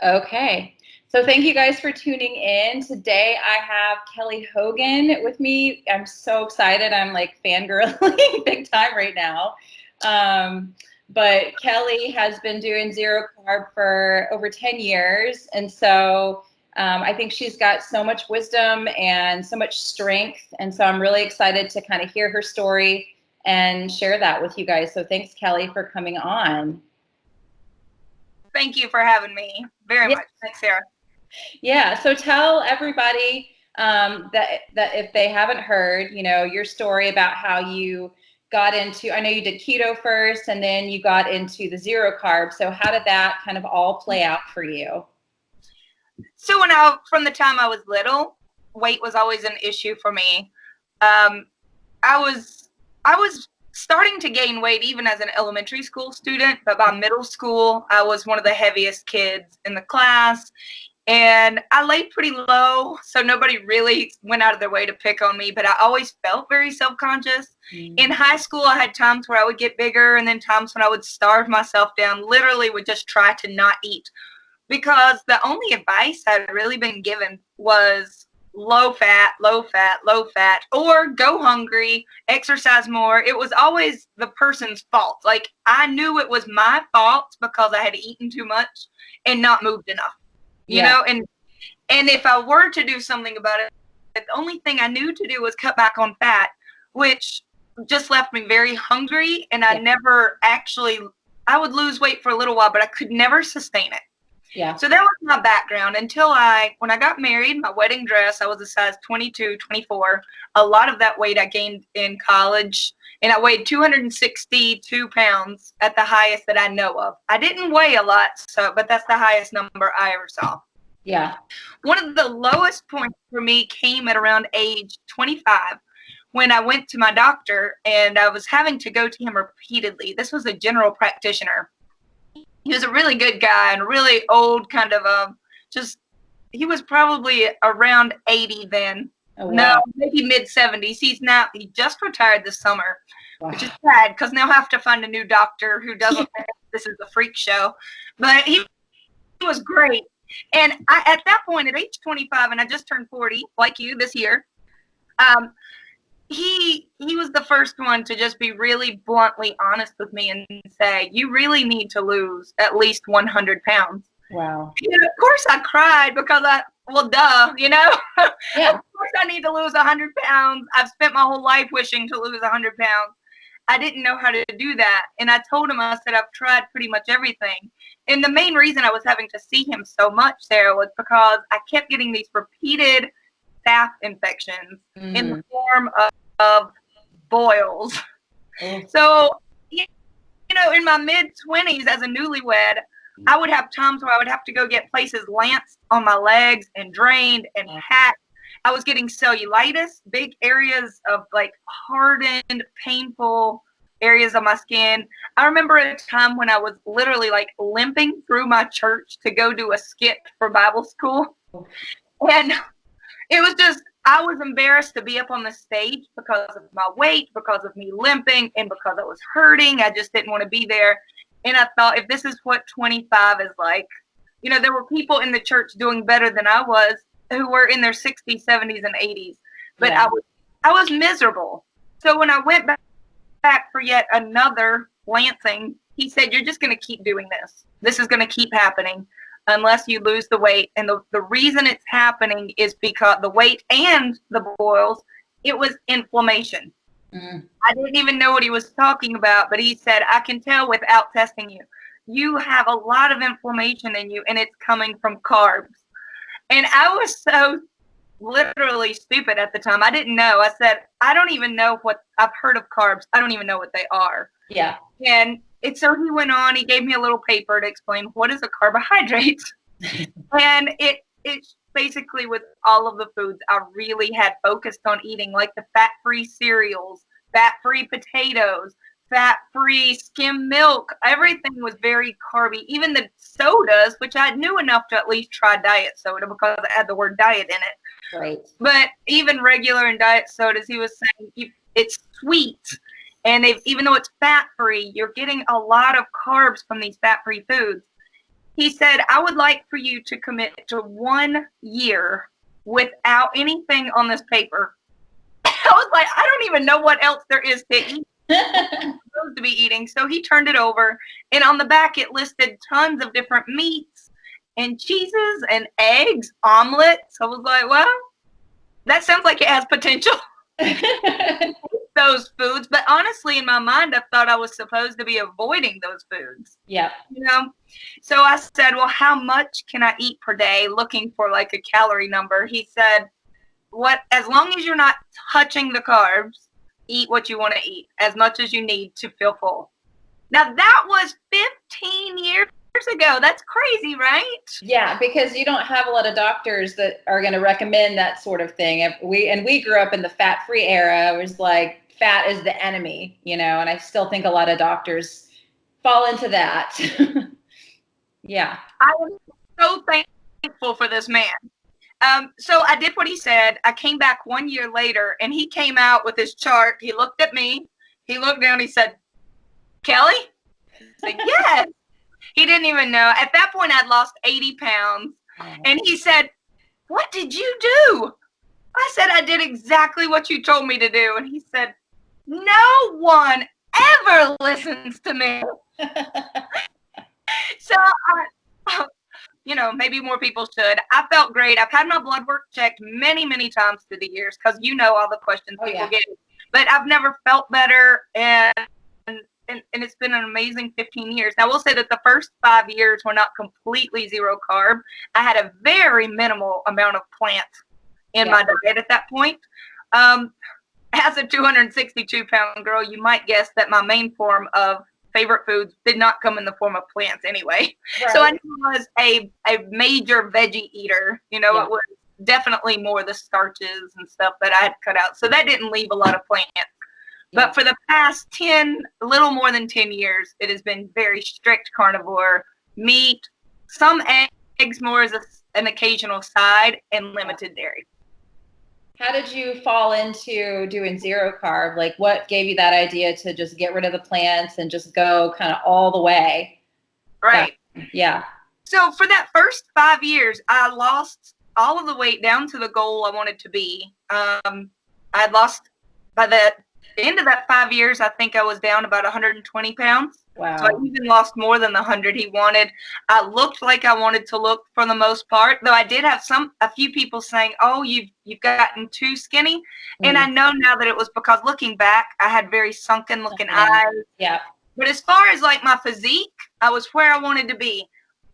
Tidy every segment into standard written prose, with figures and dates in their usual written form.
Okay. So thank you guys for tuning in. Today I have Kelly Hogan with me. I'm so excited. I'm like fangirling big time right now. But Kelly has been doing zero carb for over 10 years. And so I think she's got so much wisdom and so much strength. And so I'm really excited to kind of hear her story and share that with you guys. So thanks, Kelly, for coming on. Thank you for having me very much. Thanks, Sarah. Yeah. So tell everybody that if they haven't heard, your story about how you got into, I know you did keto first and then you got into the zero carb. So how did that kind of all play out for you? So from the time I was little, weight was always an issue for me. I was starting to gain weight even as an elementary school student, but by middle school, I was one of the heaviest kids in the class. And I laid pretty low, so nobody really went out of their way to pick on me, but I always felt very self-conscious. In high school, I had times where I would get bigger and then times when I would starve myself down, literally would just try to not eat. Because the only advice I'd really been given was low fat, low fat, low fat, or go hungry, exercise more. It was always the person's fault. Like, I knew it was my fault because I had eaten too much and not moved enough. You know, and if I were to do something about it, the only thing I knew to do was cut back on fat, which just left me very hungry. And I never actually, I would lose weight for a little while, but I could never sustain it. Yeah. So that was my background until when I got married, my wedding dress, I was a size 22, 24. A lot of that weight I gained in college, and I weighed 262 pounds at the highest that I know of. I didn't weigh a lot, but that's the highest number I ever saw. Yeah. One of the lowest points for me came at around age 25 when I went to my doctor, and I was having to go to him repeatedly. This was a general practitioner. He was a really good guy and really old, kind of he was probably around 80 then. Oh, wow. No, maybe mid-70s. He just retired this summer, which is sad because now I have to find a new doctor who doesn't think this is a freak show. But he was great. And at that point, at age 25, and I just turned 40, like you, this year, he was the first one to just be really bluntly honest with me and say, you really need to lose at least 100 pounds. Wow. And of course I cried because duh, Yeah. Of course I need to lose 100 pounds. I've spent my whole life wishing to lose 100 pounds. I didn't know how to do that. And I told him, I said, I've tried pretty much everything. And the main reason I was having to see him so much, Sarah, was because I kept getting these repeated staph infections in the form of boils. So, in my mid-20s as a newlywed, I would have times where I would have to go get places lanced on my legs and drained and hacked. I was getting cellulitis, big areas of like hardened, painful areas of my skin. I remember a time when I was literally like limping through my church to go do a skit for Bible school. And it was just, I was embarrassed to be up on the stage because of my weight, because of me limping, and because I was hurting. I just didn't want to be there. And I thought, if this is what 25 is like, there were people in the church doing better than I was who were in their 60s, 70s, and 80s. But I was miserable. So when I went back for yet another lancing, he said, you're just going to keep doing this. This is going to keep happening unless you lose the weight. And the reason it's happening is because the weight and the boils, it was inflammation. I didn't even know what he was talking about, but he said, I can tell without testing you. You have a lot of inflammation in you, and it's coming from carbs. And I was so literally stupid at the time. I didn't know. I said, I don't even know what I've heard of carbs. I don't even know what they are. Yeah. And so he went on, he gave me a little paper to explain what is a carbohydrate. And it basically with all of the foods I really had focused on eating, like the fat-free cereals, fat-free potatoes, fat-free skim milk. Everything was very carby. Even the sodas, which I knew enough to at least try diet soda because it had the word diet in it. Right. But even regular and diet sodas, he was saying it's sweet. And even though it's fat-free, you're getting a lot of carbs from these fat-free foods. He said, I would like for you to commit to 1 year without anything on this paper. I was like, I don't even know what else there is to eat. Supposed to be eating. So he turned it over, and on the back it listed tons of different meats and cheeses and eggs, omelets. I was like, well, that sounds like it has potential. Those foods, but honestly, in my mind, I thought I was supposed to be avoiding those foods. Yeah. You know, so I said, well, how much can I eat per day? Looking for like a calorie number. He said, as long as you're not touching the carbs, eat what you want to eat, as much as you need to feel full. Now that was 15 years ago. That's crazy, right? Yeah, because you don't have a lot of doctors that are going to recommend that sort of thing. If we grew up in the fat-free era. It was like fat is the enemy, you know, and I still think a lot of doctors fall into that. Yeah. I am so thankful for this man. So I did what he said. I came back 1 year later, and he came out with his chart. He looked at me. He looked down. He said, Kelly? I said, yes. He didn't even know. At that point, I'd lost 80 pounds. And he said, what did you do? I said, I did exactly what you told me to do. And he said, no one ever listens to me. So, you know, maybe more people should. I felt great. I've had my blood work checked many, many times through the years because you know all the questions people get. But I've never felt better, and it's been an amazing 15 years. Now, I will say that the first 5 years were not completely zero carb. I had a very minimal amount of plants in my diet at that point. As a 262-pound girl, you might guess that my main form of favorite foods did not come in the form of plants anyway. Right. So I was a major veggie eater. You know, it was definitely more the starches and stuff that I had cut out. So that didn't leave a lot of plants. But for the past a little more than 10 years, it has been very strict carnivore, meat, some eggs more as an occasional side, and limited dairy. How did you fall into doing zero carb? Like, what gave you that idea to just get rid of the plants and just go kind of all the way? Right. Yeah. So for that first 5 years, I lost all of the weight down to the goal I wanted to be. I'd lost, by the end of that 5 years, I think I was down about 120 pounds. Wow. So I even lost more than the 100 he wanted. I looked like I wanted to look for the most part, though I did have a few people saying, oh, you've gotten too skinny. And I know now that it was because looking back, I had very sunken looking eyes. Yeah. But as far as like my physique, I was where I wanted to be.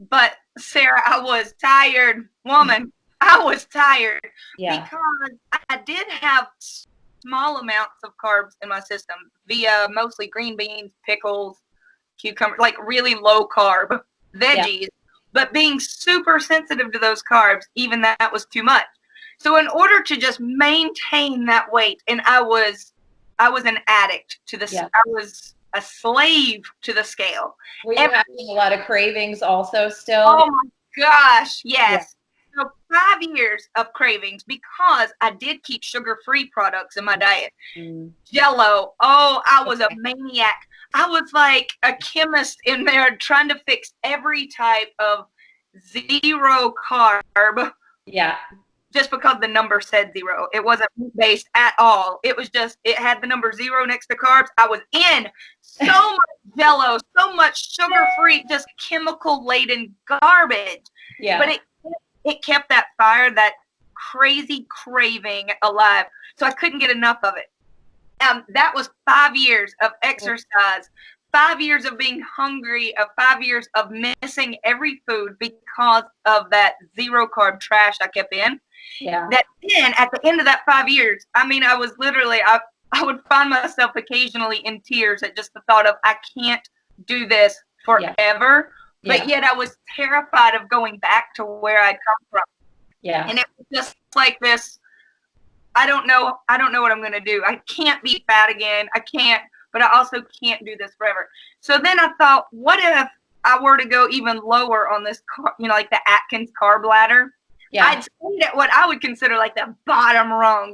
But Sarah, I was tired, woman. I was tired because I did have small amounts of carbs in my system via mostly green beans, pickles, cucumber, like really low carb veggies, but being super sensitive to those carbs, even that was too much. So in order to just maintain that weight, and I was an addict to this, I was a slave to the scale. Were you having a lot of cravings also still? Oh my gosh, yes. So 5 years of cravings because I did keep sugar-free products in my diet. Jell-O, oh, I was a maniac. I was like a chemist in there trying to fix every type of zero carb. Yeah. Just because the number said zero. It wasn't based at all. It was just, it had the number 0 next to carbs. I was in so much Jell-O, so much sugar-free, just chemical-laden garbage. Yeah. But it kept that fire, that crazy craving alive. So I couldn't get enough of it. That was 5 years of exercise, 5 years of being hungry, 5 years of missing every food because of that zero carb trash I kept in. Yeah. That then at the end of that 5 years, I mean, I was literally, I would find myself occasionally in tears at just the thought of, I can't do this forever. But yet I was terrified of going back to where I'd come from. Yeah. And it was just like this, I don't know what I'm going to do. I can't be fat again. I can't, but I also can't do this forever. So then I thought, what if I were to go even lower on this, like the Atkins carb ladder? Yeah. I'd stayed at what I would consider like the bottom rung.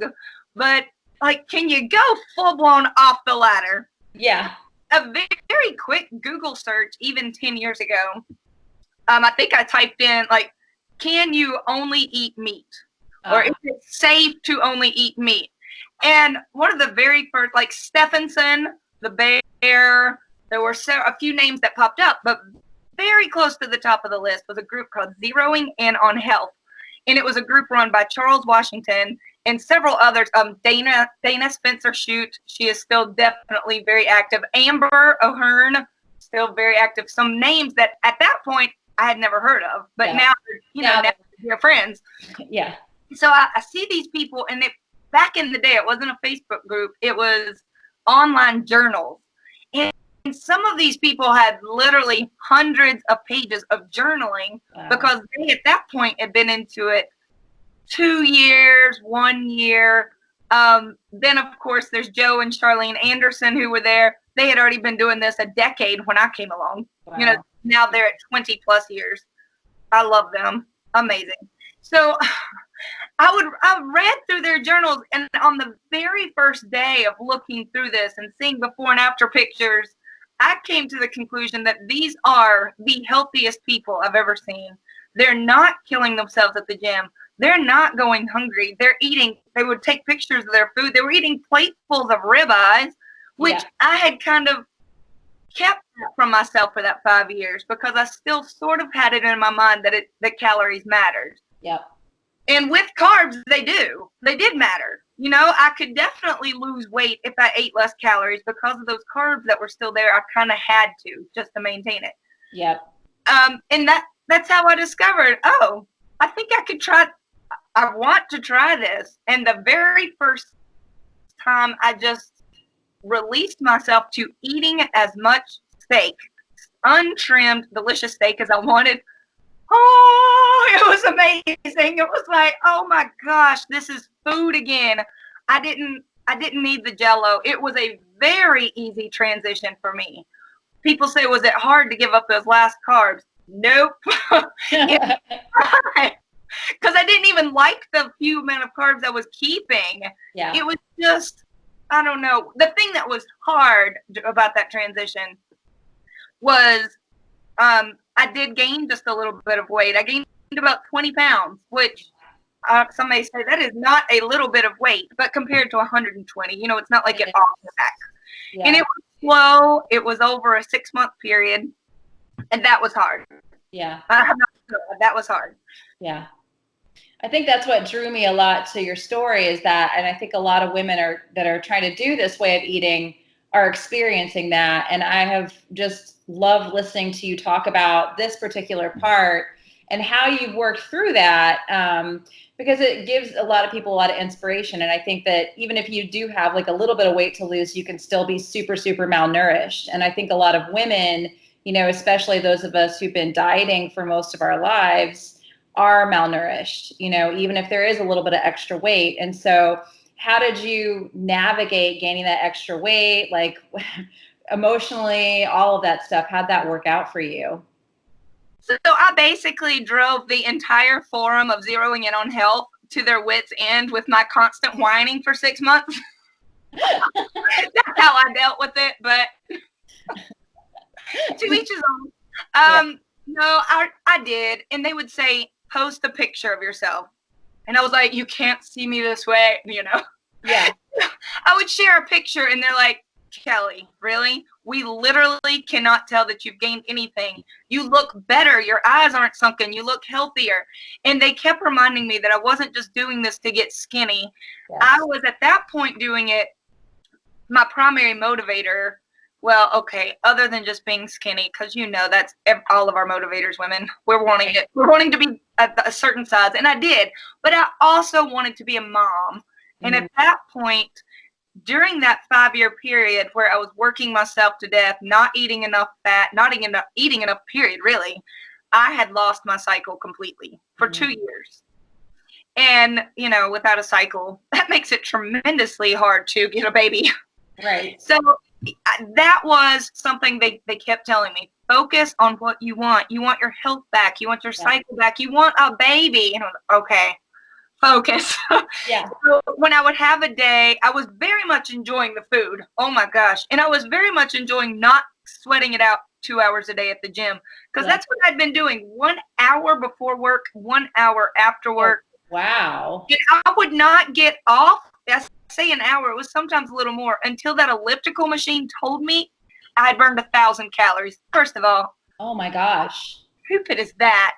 But like, can you go full blown off the ladder? Yeah. A very quick Google search, even 10 years ago, I think I typed in like, can you only eat meat? Or is it safe to only eat meat? And one of the very first, like Stephenson, the bear, there were a few names that popped up, but very close to the top of the list was a group called Zeroing In on Health. And it was a group run by Charles Washington and several others. Dana Spencer Shute, she is still definitely very active. Amber O'Hearn, still very active. Some names that at that point I had never heard of, but now, now they're friends. Yeah. So I see these people, and back in the day, it wasn't a Facebook group. It was online journals. And some of these people had literally hundreds of pages of journaling because they, at that point, had been into it 2 years, 1 year. Then, of course, there's Joe and Charlene Anderson who were there. They had already been doing this a decade when I came along. You know, now they're at 20 plus years. I love them. Amazing. So I read through their journals, and on the very first day of looking through this and seeing before and after pictures, I came to the conclusion that these are the healthiest people I've ever seen. They're not killing themselves at the gym. They're not going hungry. They're eating. They would take pictures of their food. They were eating platefuls of ribeyes, which I had kind of kept from myself for that 5 years because I still sort of had it in my mind that calories mattered. Yep. And with carbs, they did matter. You know, I could definitely lose weight if I ate less calories because of those carbs that were still there. I kind of had to just to maintain it. Yep. And that's how I discovered, oh, I think I could try. I want to try this. And the very first time I just released myself to eating as much steak, untrimmed, delicious steak as I wanted. Oh, it was amazing. It was like, oh my gosh, this is food again. I didn't need the Jell-O. It was a very easy transition for me. People say, was it hard to give up those last carbs? Nope. Because I didn't even like the few amount of carbs I was keeping. Yeah. It was just, I don't know. The thing that was hard about that transition was I did gain just a little bit of weight. I gained about 20 pounds, which some may say that is not a little bit of weight, but compared to 120, you know, it's not like it off the back. Yeah. And it was slow. It was over a 6-month period, and that was hard. Yeah. That was hard. Yeah. I think that's what drew me a lot to your story is that, and I think a lot of women that are trying to do this way of eating are experiencing that. And I have just loved listening to you talk about this particular part and how you worked through that, because it gives a lot of people a lot of inspiration. And I think that even if you do have like a little bit of weight to lose, you can still be super, super malnourished. And I think a lot of women, you know, especially those of us who've been dieting for most of our lives, are malnourished, you know, even if there is a little bit of extra weight. And so how did you navigate gaining that extra weight, like emotionally, all of that stuff? How'd that work out for you? So I basically drove the entire forum of Zeroing In on Health to their wits' end with my constant whining for 6 months. That's how I dealt with it, but to each his own. No, I did. And they would say, post a picture of yourself. And I was like, you can't see me this way, you know? Yeah. I would share a picture and they're like, Kelly, really? We literally cannot tell that you've gained anything. You look better. Your eyes aren't sunken. You look healthier. And they kept reminding me that I wasn't just doing this to get skinny. Yes. I was at that point doing it, my primary motivator. Well, okay, other than just being skinny, because you know that's all of our motivators, women. We're wanting it. We're wanting to be at a certain size, and I did. But I also wanted to be a mom. And at that point, during that 5-year period where I was working myself to death, not eating enough fat, not eating enough, period, really, I had lost my cycle completely for 2 years. And, you know, without a cycle, that makes it tremendously hard to get a baby. Right. So that was something they kept telling me. Focus on what you want. You want your health back. You want your cycle back. You want a baby. And I was like, okay, focus. Yeah. So when I would have a day, I was very much enjoying the food. Oh my gosh. And I was very much enjoying not sweating it out 2 hours a day at the gym. Because that's what I'd been doing. 1 hour before work, 1 hour after work. Wow. And I would not get off. I say an hour. It was sometimes a little more until that elliptical machine told me I had burned 1,000 calories. First of all. Oh my gosh. How stupid is that?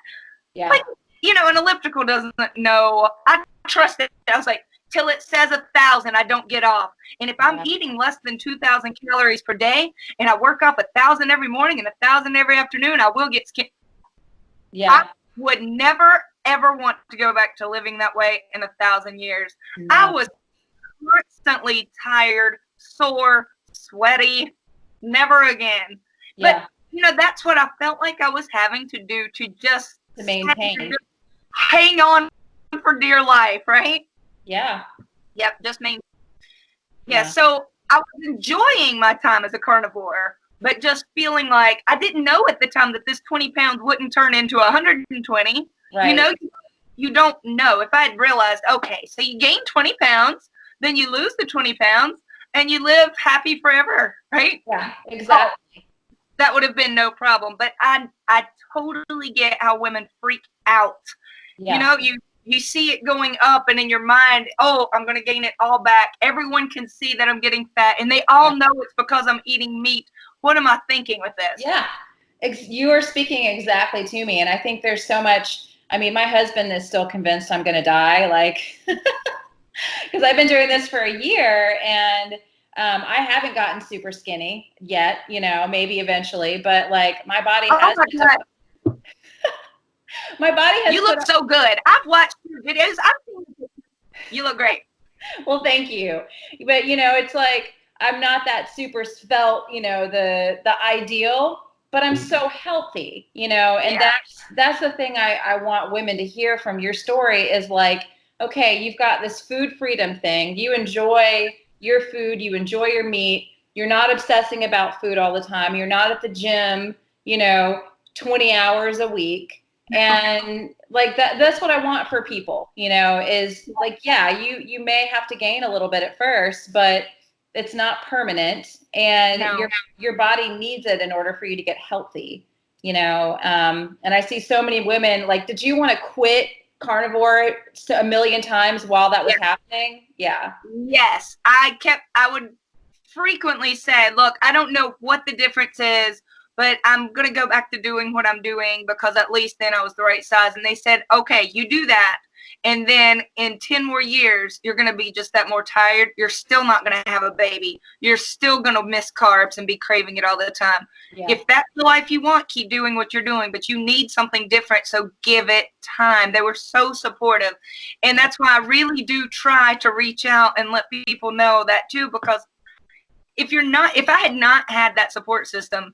Yeah. Like, you know, an elliptical doesn't know. I trust it. I was like, till it says 1,000, I don't get off. And if I'm eating less than 2,000 calories per day and I work off 1,000 every morning and 1,000 every afternoon, I will get skin. Yeah. I would never, ever want to go back to living that way in 1,000 years. No. I was constantly tired, sore, sweaty. Never again. Yeah. But, you know, that's what I felt like I was having to do to just to maintain. Hang on for dear life, right? Yeah. Yep, just maintain. Yeah, so I was enjoying my time as a carnivore, but just feeling like I didn't know at the time that this 20 pounds wouldn't turn into 120. Right. You know, you don't know. If I had realized, okay, so you gain 20 pounds, then you lose the 20 pounds, and you live happy forever, right? Yeah, exactly. That would have been no problem. But I totally get how women freak out. Yeah. You know, you see it going up, and in your mind, oh, I'm going to gain it all back. Everyone can see that I'm getting fat, and they all know it's because I'm eating meat. What am I thinking with this? Yeah, you are speaking exactly to me, and I think there's so much. I mean, my husband is still convinced I'm going to die, like, because I've been doing this for a year, and I haven't gotten super skinny yet, you know, maybe eventually, but like my body has. My body has. You look so good. I've watched your videos. I've seen you look great. Well, thank you. But you know, it's like I'm not that super svelte, you know, the ideal, but I'm so healthy, you know, and that's the thing I want women to hear from your story is like, okay, you've got this food freedom thing. You enjoy your food, you enjoy your meat. You're not obsessing about food all the time. You're not at the gym, you know, 20 hours a week. And like that's what I want for people, you know, is like, yeah, you may have to gain a little bit at first, but it's not permanent, and your body needs it in order for you to get healthy, you know. And I see so many women like, did you want to quit carnivore a million times while that was happening? Yeah. Yes. I would frequently say, look, I don't know what the difference is, but I'm going to go back to doing what I'm doing because at least then I was the right size. And they said, okay, you do that. And then in 10 more years, you're going to be just that more tired. You're still not going to have a baby. You're still going to miss carbs and be craving it all the time. Yeah. If that's the life you want, keep doing what you're doing, but you need something different. So give it time. They were so supportive. And that's why I really do try to reach out and let people know that too, because if I had not had that support system,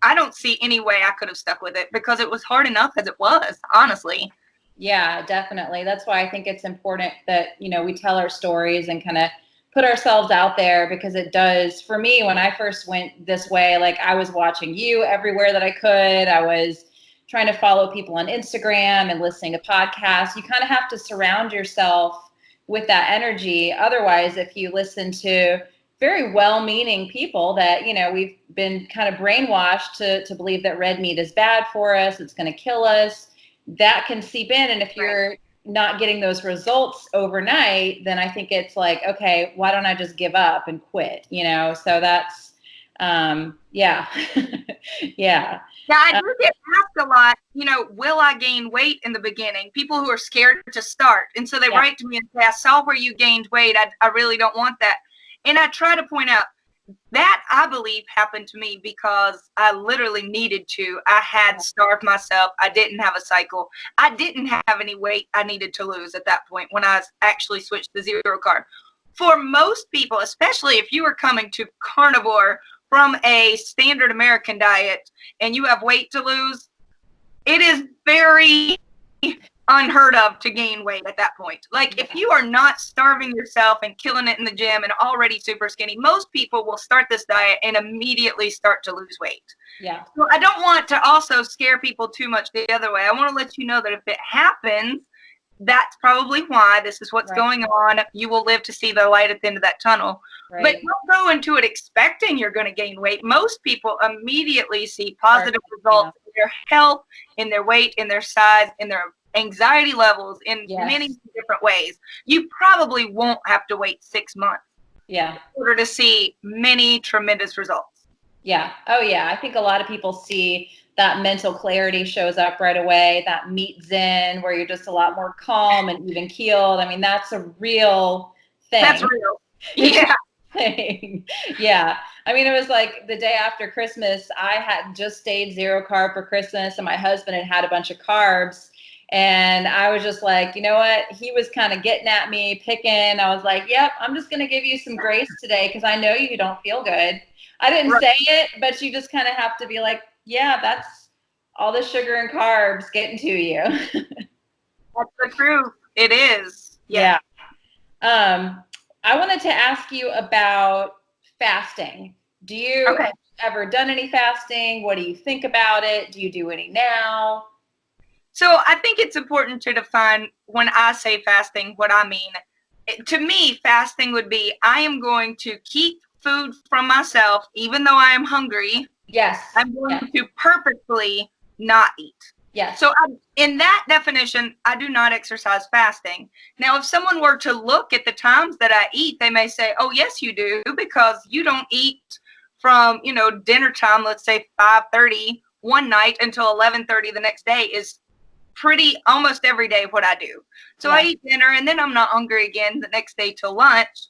I don't see any way I could have stuck with it because it was hard enough as it was, honestly. Yeah, definitely. That's why I think it's important that, you know, we tell our stories and kind of put ourselves out there, because it does. For me, when I first went this way, like I was watching you everywhere that I could. I was trying to follow people on Instagram and listening to podcasts. You kind of have to surround yourself with that energy. Otherwise, if you listen to very well-meaning people that, you know, we've been kind of brainwashed to believe that red meat is bad for us, it's going to kill us, that can seep in. And if you're not getting those results overnight, then I think it's like, okay, why don't I just give up and quit, you know? So that's, yeah. Yeah. Yeah, I do get asked a lot, you know, will I gain weight in the beginning? People who are scared to start. And so they write to me and say, I saw where you gained weight. I really don't want that. And I try to point out that I believe happened to me because I literally needed to. I had starved myself. I didn't have a cycle. I didn't have any weight I needed to lose at that point when I actually switched to zero carb. For most people, especially if you are coming to carnivore from a standard American diet and you have weight to lose, it is very unheard of to gain weight at that point. Like if you are not starving yourself and killing it in the gym and already super skinny, most people will start this diet and immediately start to lose weight. Yeah. So I don't want to also scare people too much the other way. I want to let you know that if it happens, that's probably why this is what's Right. going on. You will live to see the light at the end of that tunnel. Right. But don't go into it expecting you're going to gain weight. Most people immediately see positive results in their health, in their weight, in their size, in their anxiety levels, in many different ways. You probably won't have to wait 6 months in order to see many tremendous results. Yeah. Oh, yeah. I think a lot of people see that mental clarity shows up right away, that meat zen where you're just a lot more calm and even keeled. I mean, that's a real thing. That's real. Yeah. Thing. Yeah. I mean, it was like the day after Christmas, I had just stayed 0 carb for Christmas, and my husband had had a bunch of carbs. And I was just like, you know what? He was kind of getting at me, picking. I was like, yep, I'm just going to give you some grace today because I know you don't feel good. I didn't say it, but you just kind of have to be like, yeah, that's all the sugar and carbs getting to you. That's the truth. It is. Yeah. I wanted to ask you about fasting. Do you have ever done any fasting? What do you think about it? Do you do any now? So I think it's important to define when I say fasting, what I mean. To me, fasting would be I am going to keep food from myself, even though I am hungry. Yes. I'm going to purposely not eat. Yes. So in that definition, I do not exercise fasting. Now, if someone were to look at the times that I eat, they may say, oh, yes, you do, because you don't eat from, dinner time, let's say 5:30 one night until 11:30 the next day is pretty almost every day what I do. So I eat dinner and then I'm not hungry again the next day till lunch.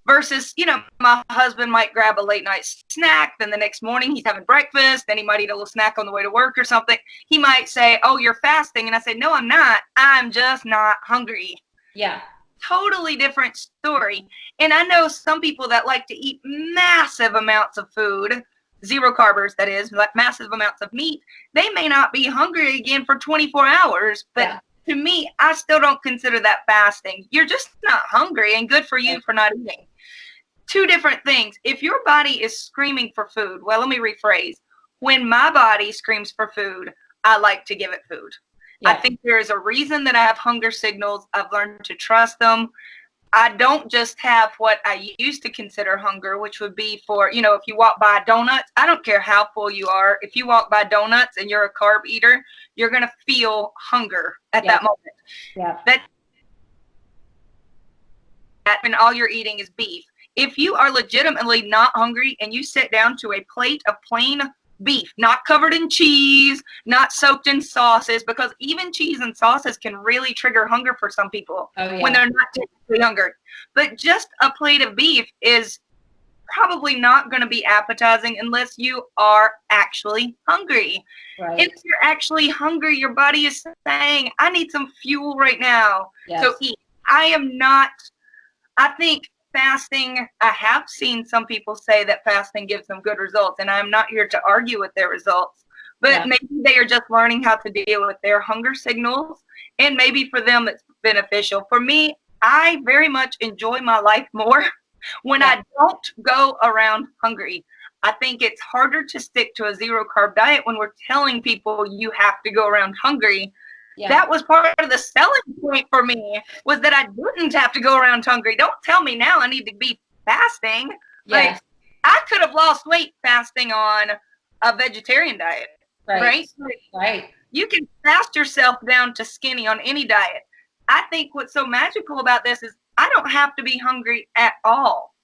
Versus, my husband might grab a late night snack, then the next morning he's having breakfast, then he might eat a little snack on the way to work or something. He might say, oh, you're fasting. And I say, no, I'm not. I'm just not hungry. Yeah. Totally different story. And I know some people that like to eat massive amounts of food, 0 carbers, that is, like massive amounts of meat. They may not be hungry again for 24 hours, but to me, I still don't consider that fasting. You're just not hungry, and good for you for not eating. 2 different things. If your body is screaming for food, well, let me rephrase. When my body screams for food, I like to give it food. I think there is a reason that I have hunger signals. I've learned to trust them. I don't just have what I used to consider hunger, which would be for, if you walk by donuts, I don't care how full you are. If you walk by donuts and you're a carb eater, you're going to feel hunger at that moment. Yeah. And all you're eating is beef. If you are legitimately not hungry and you sit down to a plate of plain beef, not covered in cheese, not soaked in sauces, because even cheese and sauces can really trigger hunger for some people when they're not technically hungry. But just a plate of beef is probably not going to be appetizing unless you are actually hungry. Right. If you're actually hungry, your body is saying, I need some fuel right now. So eat. I think fasting, I have seen some people say that fasting gives them good results, and I'm not here to argue with their results, but maybe they are just learning how to deal with their hunger signals, and maybe for them it's beneficial. For me, I very much enjoy my life more when I don't go around hungry. I think it's harder to stick to a 0 carb diet when we're telling people you have to go around hungry. That was part of the selling point for me, was that I didn't have to go around hungry. Don't tell me now I need to be fasting. Like, I could have lost weight fasting on a vegetarian diet, right? Right. You can fast yourself down to skinny on any diet. I think what's so magical about this is I don't have to be hungry at all.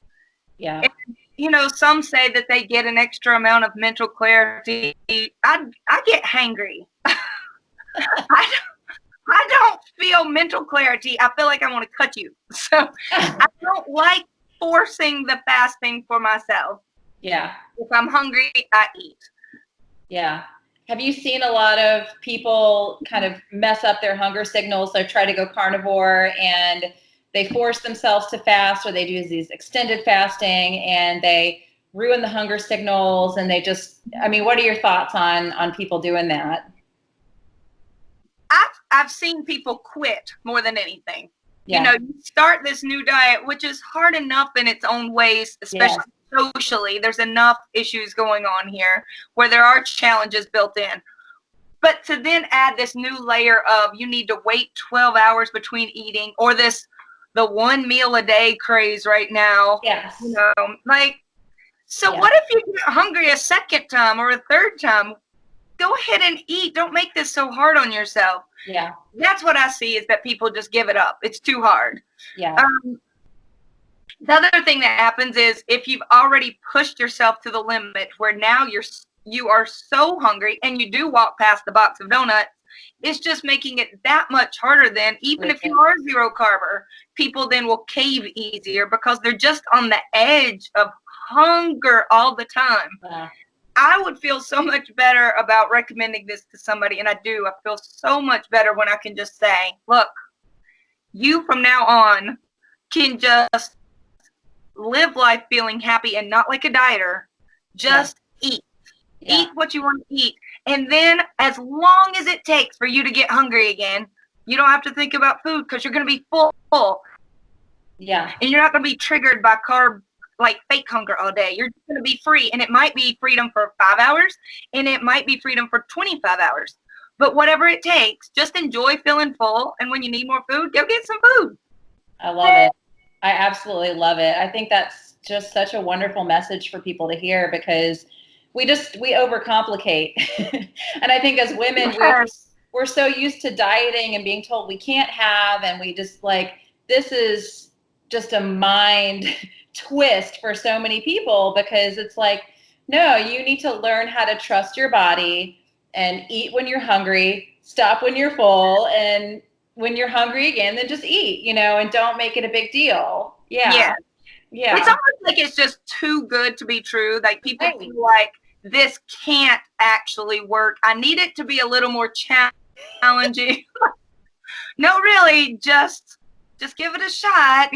Yeah. And, some say that they get an extra amount of mental clarity. I get hangry. I don't feel mental clarity. I feel like I want to cut you. So I don't like forcing the fasting for myself. Yeah. If I'm hungry, I eat. Yeah. Have you seen a lot of people kind of mess up their hunger signals? They try to go carnivore and they force themselves to fast, or they do these extended fasting and they ruin the hunger signals, and what are your thoughts on people doing that? I've seen people quit more than anything. You start this new diet, which is hard enough in its own ways, especially socially. There's enough issues going on here where there are challenges built in. But to then add this new layer of you need to wait 12 hours between eating, or the one meal a day craze right now. Yes. You know, like, so Yeah. what if you get hungry a second time or a third time? Go ahead and eat. Don't make this so hard on yourself. Yeah. That's what I see, is that people just give it up. It's too hard. Yeah. The other thing that happens is if you've already pushed yourself to the limit where now you are so hungry and you do walk past the box of donuts, it's just making it that much harder. Then even if you are a zero carber, people then will cave easier because they're just on the edge of hunger all the time. Yeah. I would feel so much better about recommending this to somebody, and I do. I feel so much better when I can just say, look, you from now on can just live life feeling happy and not like a dieter. Just eat. Yeah. Eat what you want to eat. And then as long as it takes for you to get hungry again, you don't have to think about food because you're going to be full. Yeah. And you're not going to be triggered by carb, like fake hunger all day. You're just going to be free. And it might be freedom for 5 hours, and it might be freedom for 25 hours. But whatever it takes, just enjoy feeling full. And when you need more food, go get some food. I love it. I absolutely love it. I think that's just such a wonderful message for people to hear, because we overcomplicate. And I think as women, we're so used to dieting and being told we can't have, and we just like, this is just a mind twist for so many people, because it's like, no, you need to learn how to trust your body and eat when you're hungry, stop when you're full, and when you're hungry again, then just eat, and don't make it a big deal. Yeah. Yeah. It's almost like it's just too good to be true. Like people feel like this can't actually work. I need it to be a little more challenging. No, really, just give it a shot,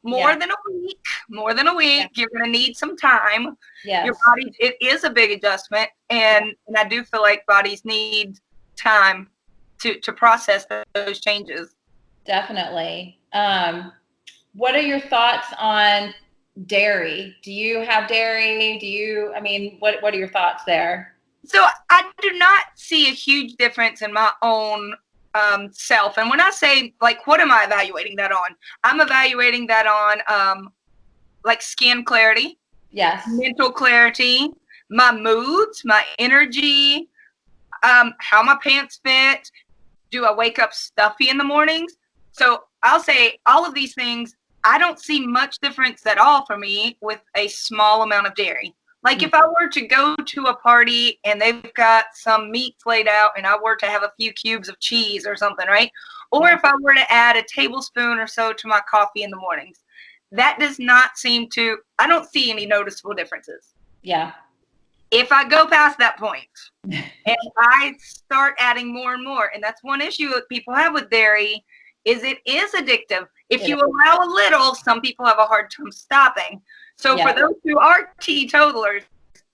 more than a week. Yeah. You're going to need some time. Yes. Your body, it is a big adjustment. And I do feel like bodies need time to process those changes. Definitely. What are your thoughts on dairy? Do you have dairy? What are your thoughts there? So I do not see a huge difference in my own self. And when I say, like, what am I evaluating that on? I'm evaluating that on like skin clarity. Yes. Mental clarity, my moods, my energy, how my pants fit. Do I wake up stuffy in the mornings? So I'll say all of these things, I don't see much difference at all for me with a small amount of dairy. Like if I were to go to a party and they've got some meats laid out and I were to have a few cubes of cheese or something, right? Or if I were to add a tablespoon or so to my coffee in the mornings, that does not seem to, I don't see any noticeable differences. Yeah. If I go past that point and I start adding more and more, and that's one issue that people have with dairy, is it is addictive. If you allow a little, some people have a hard time stopping. So for those who are teetotalers,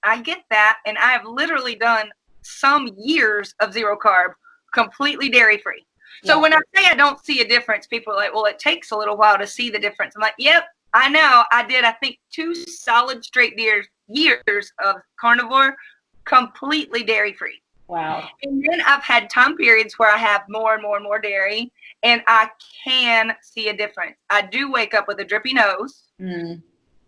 I get that. And I have literally done some years of zero carb, completely dairy free. So when I say I don't see a difference, people are like, well, it takes a little while to see the difference. I'm like, yep, I know. I did, I think, 2 solid straight years of carnivore, completely dairy free. Wow. And then I've had time periods where I have more and more and more dairy, and I can see a difference. I do wake up with a drippy nose. Mm.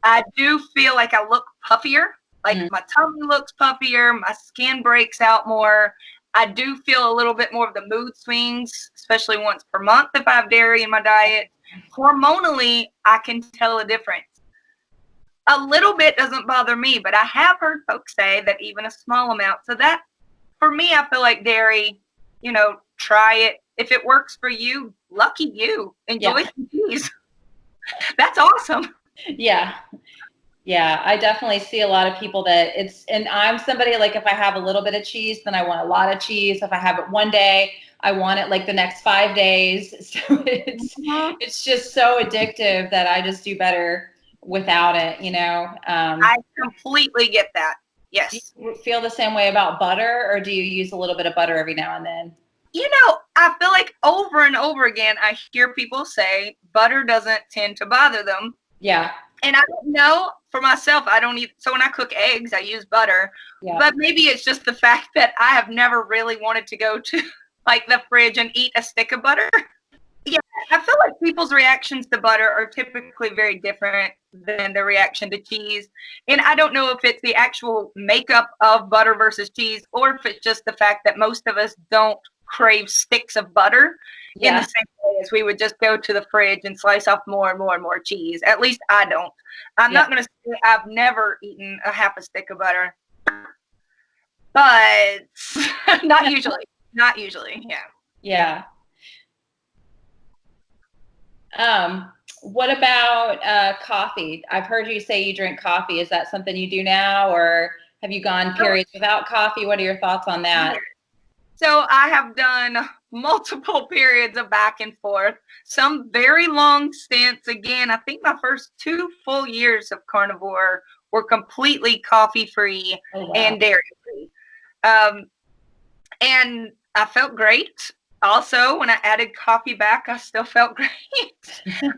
I do feel like I look puffier, like my tummy looks puffier, my skin breaks out more. I do feel a little bit more of the mood swings, especially once per month if I have dairy in my diet. Hormonally, I can tell a difference. A little bit doesn't bother me, but I have heard folks say that even a small amount. So that, for me, I feel like dairy, try it. If it works for you, lucky you. Enjoy some cheese. That's awesome. Yeah. Yeah, I definitely see a lot of people that and I'm somebody, like, if I have a little bit of cheese, then I want a lot of cheese. If I have it one day, I want it like the next 5 days. So it's just so addictive that I just do better without it, I completely get that. Yes. Do you feel the same way about butter, or do you use a little bit of butter every now and then? I feel like over and over again, I hear people say butter doesn't tend to bother them. Yeah. And I don't know, for myself, I don't eat. So when I cook eggs, I use butter. Yeah. But maybe it's just the fact that I have never really wanted to go to like the fridge and eat a stick of butter. Yeah, I feel like people's reactions to butter are typically very different than the reaction to cheese. And I don't know if it's the actual makeup of butter versus cheese, or if it's just the fact that most of us don't crave sticks of butter in the same way as we would just go to the fridge and slice off more and more and more cheese. At least I don't. I'm not going to say I've never eaten a half a stick of butter, but not usually. Not usually, yeah. Yeah. What about coffee? I've heard you say you drink coffee. Is that something you do now, or have you gone periods without coffee? What are your thoughts on that? So I have done multiple periods of back and forth, some very long stints. Again, I think my first 2 full years of carnivore were completely coffee free and dairy free. And I felt great. Also, when I added coffee back, I still felt great.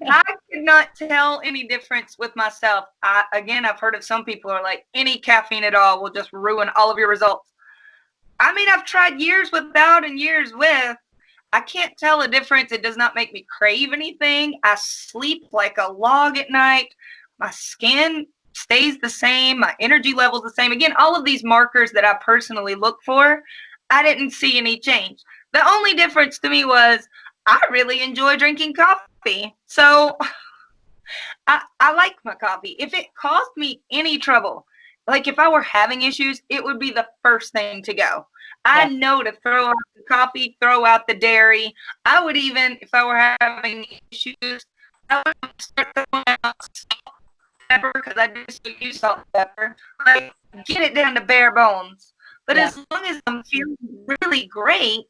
I could not tell any difference with myself. Again, I've heard of some people are like, any caffeine at all will just ruin all of your results. I mean, I've tried years without and years with. I can't tell a difference. It does not make me crave anything. I sleep like a log at night. My skin stays the same. My energy level's the same. Again, all of these markers that I personally look for, I didn't see any change. The only difference to me was I really enjoy drinking coffee. So I like my coffee. If it caused me any trouble, like if I were having issues, it would be the first thing to go. I know to throw out the coffee, throw out the dairy. I would even, if I were having issues, I would start throwing out salt, pepper, because I just use salt and pepper. Like, get it down to bare bones. But as long as I'm feeling really great,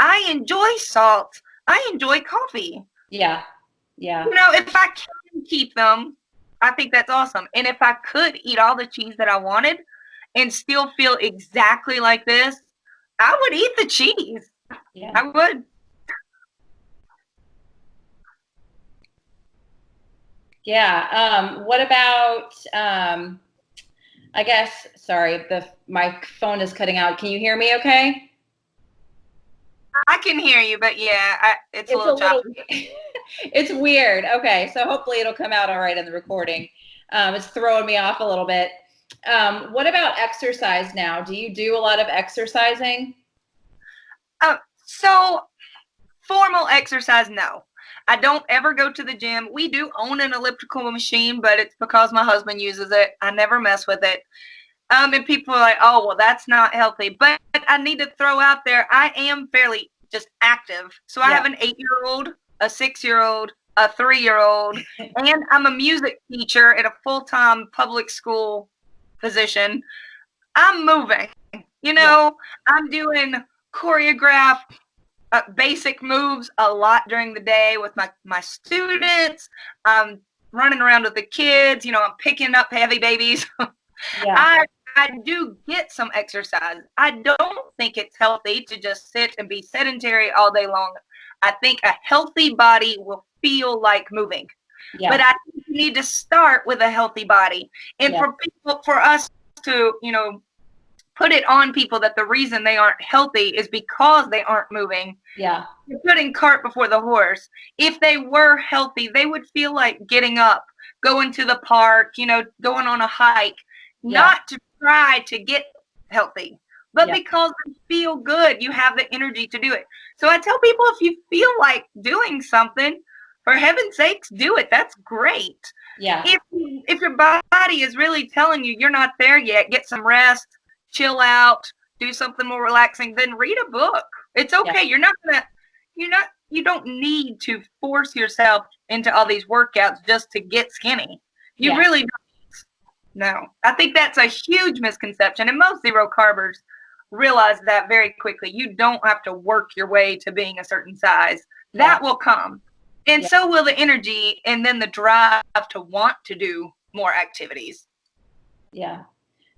I enjoy salt. I enjoy coffee. Yeah. Yeah. You know, if I can keep them, I think that's awesome. And if I could eat all the cheese that I wanted and still feel exactly like this, I would eat the cheese. Yeah. I would. Yeah. What about, I guess, sorry, my phone is cutting out. Can you hear me okay? I can hear you, but yeah, it's a little choppy. It's weird. Okay, so hopefully it'll come out all right in the recording. It's throwing me off a little bit. What about exercise now? Do you do a lot of exercising? So formal exercise, no. I don't ever go to the gym. We do own an elliptical machine, but it's because my husband uses it. I never mess with it. And people are like, oh, well, that's not healthy. But I need to throw out there, I am fairly just active. So I have an 8-year-old, a 6-year-old, a 3-year-old, and I'm a music teacher at a full-time public school position. I'm moving. You know, I'm doing choreographed basic moves a lot during the day with my students. I'm running around with the kids. You know, I'm picking up heavy babies. I do get some exercise. I don't think it's healthy to just sit and be sedentary all day long. I think a healthy body will feel like moving. But I think you need to start with a healthy body. And for us to, you know, put it on people that the reason they aren't healthy is because they aren't moving. Yeah. You're putting cart before the horse. If they were healthy, they would feel like getting up, going to the park, you know, going on a hike, not to try to get healthy, but because they feel good, you have the energy to do it. So I tell people, if you feel like doing something, for heaven's sakes, do it. That's great. Yeah. If your body is really telling you you're not there yet, get some rest, chill out, do something more relaxing, then read a book. It's okay. You don't need to force yourself into all these workouts just to get skinny. You really don't. No. I think that's a huge misconception. And most zero carbers realize that very quickly. You don't have to work your way to being a certain size. That will come. And so will the energy and then the drive to want to do more activities. Yeah.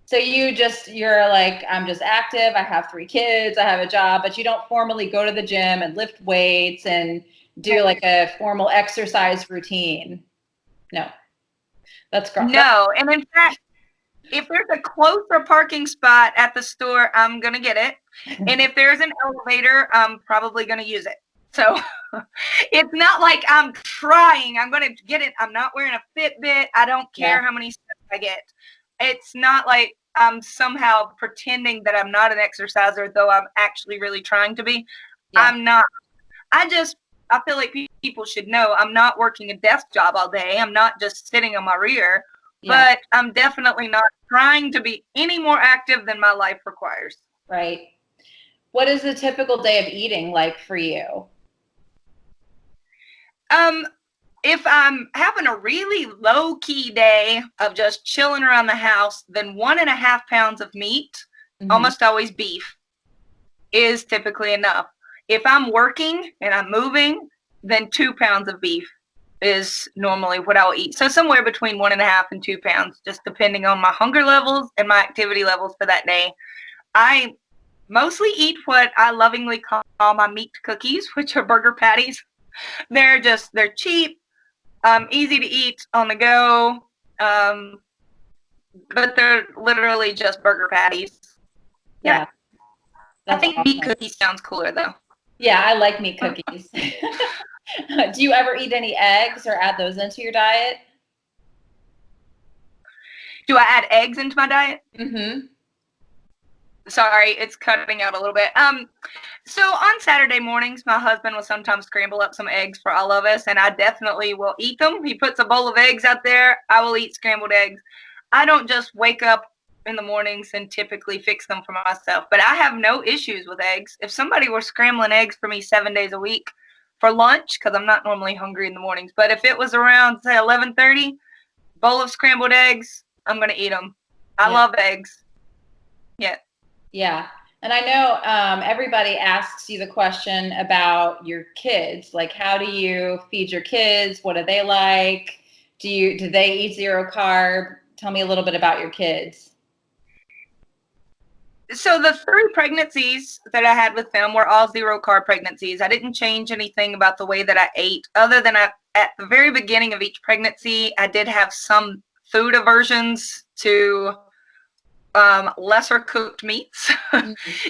So you're like, I'm just active. I have 3 kids. I have a job, but you don't formally go to the gym and lift weights and do like a formal exercise routine. No. That's great. No, and in fact, if there's a closer parking spot at the store, I'm going to get it. And if there's an elevator, I'm probably going to use it. So it's not like I'm trying. I'm going to get it. I'm not wearing a Fitbit. I don't care how many steps I get. It's not like I'm somehow pretending that I'm not an exerciser, though I'm actually really trying to be. Yeah. I'm not. I feel like people should know I'm not working a desk job all day. I'm not just sitting on my rear. Yeah. But I'm definitely not trying to be any more active than my life requires. Right. What is a typical day of eating like for you? If I'm having a really low-key day of just chilling around the house, then 1.5 pounds of meat, almost always beef, is typically enough. If I'm working and I'm moving, then 2 pounds of beef is normally what I'll eat. So somewhere between 1.5 and 2 pounds, just depending on my hunger levels and my activity levels for that day. I mostly eat what I lovingly call my meat cookies, which are burger patties. They're cheap, easy to eat on the go, but they're literally just burger patties. Yeah. I think awesome. Meat cookies sounds cooler though. Yeah, I like meat cookies. Do you ever eat any eggs or add those into your diet? Do I add eggs into my diet? Mm-hmm. Sorry, it's cutting out a little bit. So on Saturday mornings, my husband will sometimes scramble up some eggs for all of us, and I definitely will eat them. He puts a bowl of eggs out there. I will eat scrambled eggs. I don't just wake up in the mornings and typically fix them for myself, but I have no issues with eggs. If somebody were scrambling eggs for me 7 days a week for lunch, because I'm not normally hungry in the mornings, but if it was around, say, 11:30, bowl of scrambled eggs, I'm going to eat them. I love eggs. Yeah. Yeah. And I know everybody asks you the question about your kids. Like, how do you feed your kids? What do they like? Do they eat zero carb? Tell me a little bit about your kids. So the 3 pregnancies that I had with them were all zero carb pregnancies. I didn't change anything about the way that I ate, other than at the very beginning of each pregnancy, I did have some food aversions to lesser cooked meats.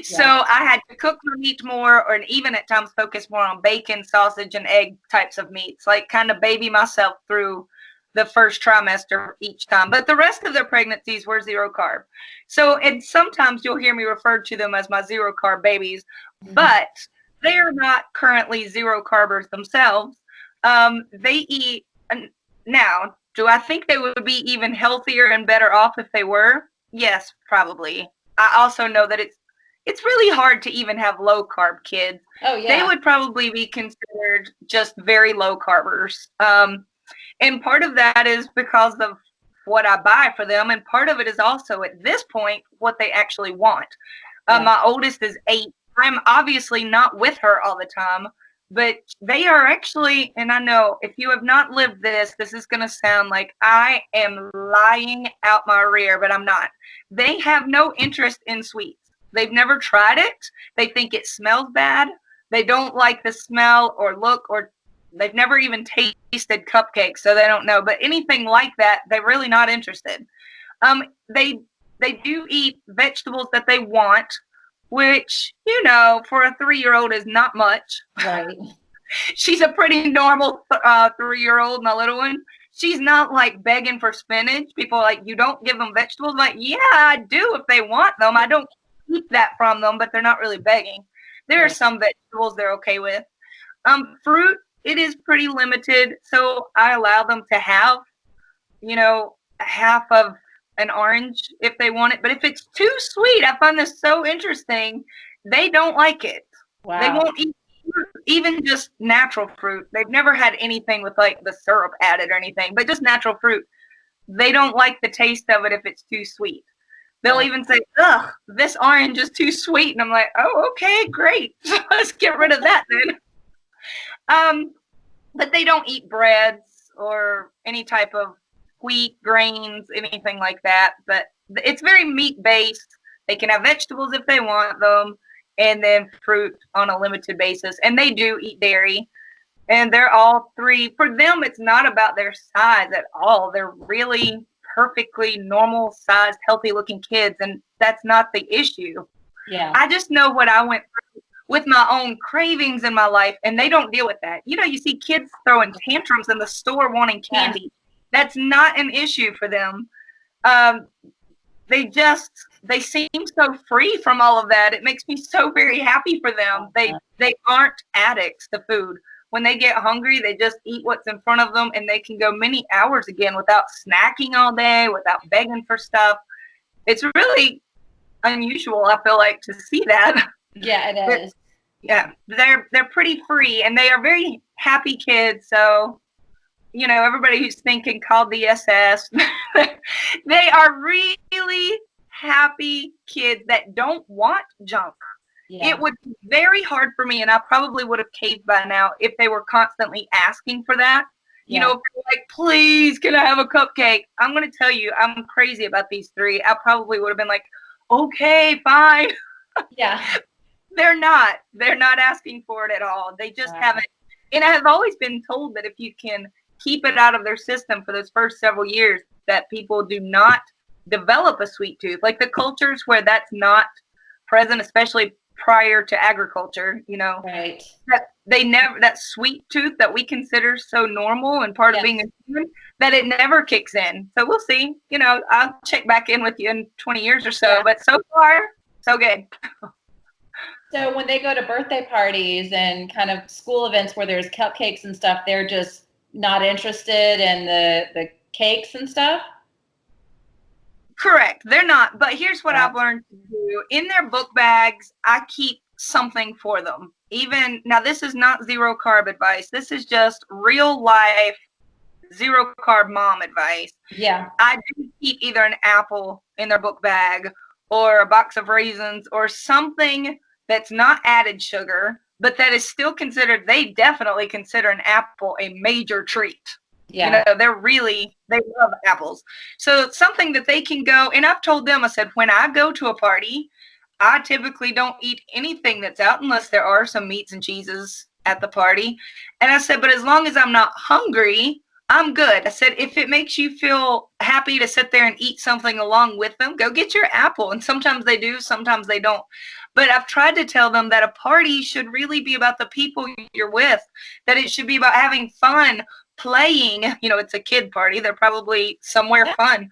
So I had to cook my meat more, or even at times focus more on bacon, sausage, and egg types of meats, like kind of baby myself through the first trimester each time. But the rest of their pregnancies were zero carb. So, and sometimes you'll hear me refer to them as my zero carb babies, but they are not currently zero carbers themselves. They eat, now, do I think they would be even healthier and better off if they were? Yes, probably. I also know that it's really hard to even have low carb kids. Oh yeah. They would probably be considered just very low carbers. And part of that is because of what I buy for them, and part of it is also at this point what they actually want. My oldest is 8. I'm obviously not with her all the time, but they are actually, and I know if you have not lived this, this is going to sound like I am lying out my rear, but I'm not. They have no interest in sweets. They've never tried it. They think it smells bad. They don't like the smell or look, or they've never even tasted cupcakes, so they don't know. But anything like that, they're really not interested. They do eat vegetables that they want, which, you know, for a 3-year-old is not much. Right. She's a pretty normal 3-year-old, my little one. She's not like begging for spinach. People are like, you don't give them vegetables? I'm like, yeah, I do if they want them. I don't keep that from them, but they're not really begging. There are some vegetables they're okay with. Fruit, it is pretty limited, so I allow them to have, you know, half of an orange if they want it. But if it's too sweet, I find this so interesting, they don't like it. Wow. They won't eat even just natural fruit. They've never had anything with like the syrup added or anything, but just natural fruit. They don't like the taste of it if it's too sweet. They'll even say, ugh, this orange is too sweet. And I'm like, oh, okay, great. Let's get rid of that then. But they don't eat breads or any type of wheat, grains, anything like that. But it's very meat-based. They can have vegetables if they want them, and then fruit on a limited basis. And they do eat dairy. And they're all three. For them, it's not about their size at all. They're really perfectly normal sized, healthy looking kids. And that's not the issue. Yeah. I just know what I went through with my own cravings in my life, and they don't deal with that. You know, you see kids throwing tantrums in the store wanting candy. Yeah. That's not an issue for them. They seem so free from all of that. It makes me so very happy for them. They aren't addicts to food. When they get hungry, they just eat what's in front of them, and they can go many hours again without snacking all day, without begging for stuff. It's really unusual, I feel like, to see that. Yeah, it is. Yeah, they're pretty free, and they are very happy kids. So, you know, everybody who's thinking called the SS, they are really happy kids that don't want junk. Yeah. It would be very hard for me, and I probably would have caved by now if they were constantly asking for that. Yeah. You know, like, please, can I have a cupcake? I'm going to tell you, I'm crazy about these three. I probably would have been like, okay, fine. Yeah. They're not asking for it at all. They just haven't. And I have always been told that if you can keep it out of their system for those first several years, that people do not develop a sweet tooth. Like the cultures where that's not present, especially prior to agriculture, you know, right. that sweet tooth that we consider so normal and part of being a human, that it never kicks in. So we'll see. You know, I'll check back in with you in 20 years or so. Yeah. But so far, so good. So when they go to birthday parties and kind of school events where there's cupcakes and stuff, they're just not interested in the cakes and stuff? Correct. They're not. But here's what I've learned to do. In their book bags, I keep something for them. Even now, this is not zero carb advice. This is just real life zero carb mom advice. Yeah. I do keep either an apple in their book bag or a box of raisins or something that's not added sugar, but that is still considered, they definitely consider an apple a major treat. Yeah. You know, they love apples. So something that they can go, and I've told them, I said, when I go to a party, I typically don't eat anything that's out unless there are some meats and cheeses at the party. And I said, but as long as I'm not hungry, I'm good. I said, if it makes you feel happy to sit there and eat something along with them, go get your apple. And sometimes they do, sometimes they don't. But I've tried to tell them that a party should really be about the people you're with, that it should be about having fun, playing. You know, it's a kid party. They're probably somewhere fun.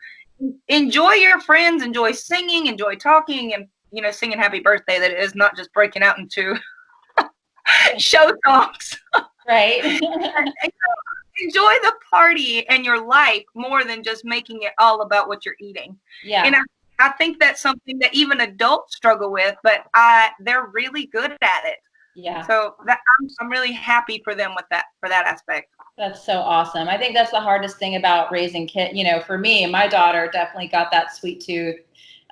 Enjoy your friends, enjoy singing, enjoy talking, and, you know, singing happy birthday, that it is not just breaking out into show songs. Right. Enjoy the party and your life more than just making it all about what you're eating. Yeah. And I think that's something that even adults struggle with, but they're really good at it. Yeah. So I'm really happy for them with that, for that aspect. That's so awesome. I think that's the hardest thing about raising kids. You know, for me, my daughter definitely got that sweet tooth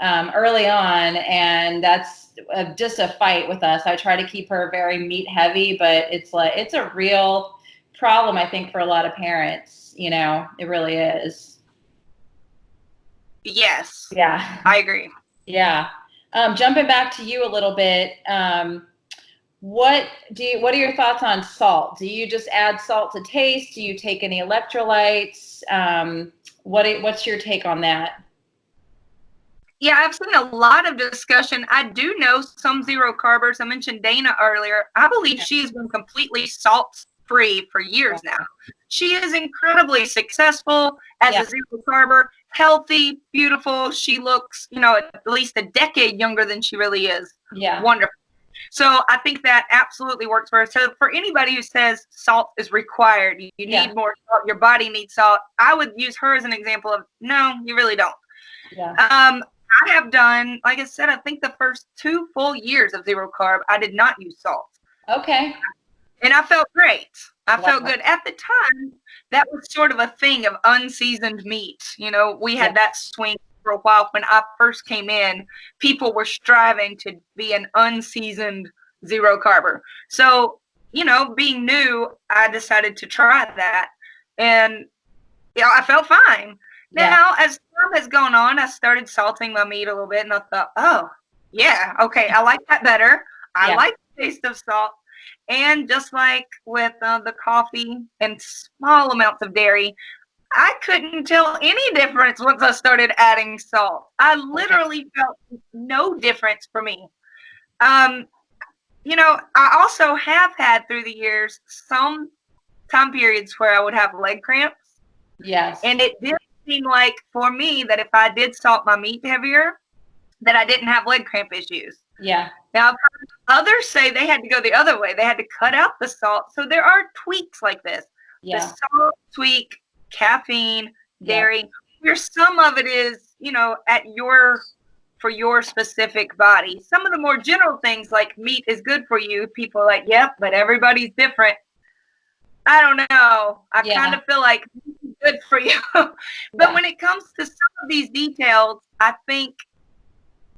early on, and that's just a fight with us. I try to keep her very meat heavy, but it's a real problem, I think, for a lot of parents. You know, it really is. Yes. Yeah. I agree. Yeah. Jumping back to you a little bit, what are your thoughts on salt? Do you just add salt to taste? Do you take any electrolytes? What's your take on that? Yeah, I've seen a lot of discussion. I do know some zero carbers. I mentioned Dana earlier. I believe she has been completely salt free for years now. She is incredibly successful as a zero carber, healthy, beautiful. She looks, you know, at least a decade younger than she really is. Yeah. Wonderful. So I think that absolutely works for her. So for anybody who says salt is required, you need more salt, your body needs salt, I would use her as an example of, no, you really don't. Yeah. I have done, like I said, I think the first 2 full years of zero carb, I did not use salt. Okay. And I felt great. I felt good. At the time, that was sort of a thing of unseasoned meat. You know, we had that swing for a while. When I first came in, people were striving to be an unseasoned zero carber. So, you know, being new, I decided to try that. And, you know, I felt fine. Now, as time has gone on, I started salting my meat a little bit, and I thought, oh, yeah, okay, I like that better. I like the taste of salt. And just like with the coffee and small amounts of dairy, I couldn't tell any difference once I started adding salt. I literally felt no difference for me. You know, I also have had through the years some time periods where I would have leg cramps. Yes. And it did seem like for me that if I did salt my meat heavier, that I didn't have leg cramp issues. Yeah. Now, I've heard others say they had to go the other way. They had to cut out the salt. So there are tweaks like this. Yeah. The salt tweak, caffeine, dairy, where some of it is, you know, for your specific body. Some of the more general things like meat is good for you. People are like, yep, but everybody's different. I don't know. I kind of feel like it's good for you. But when it comes to some of these details, I think,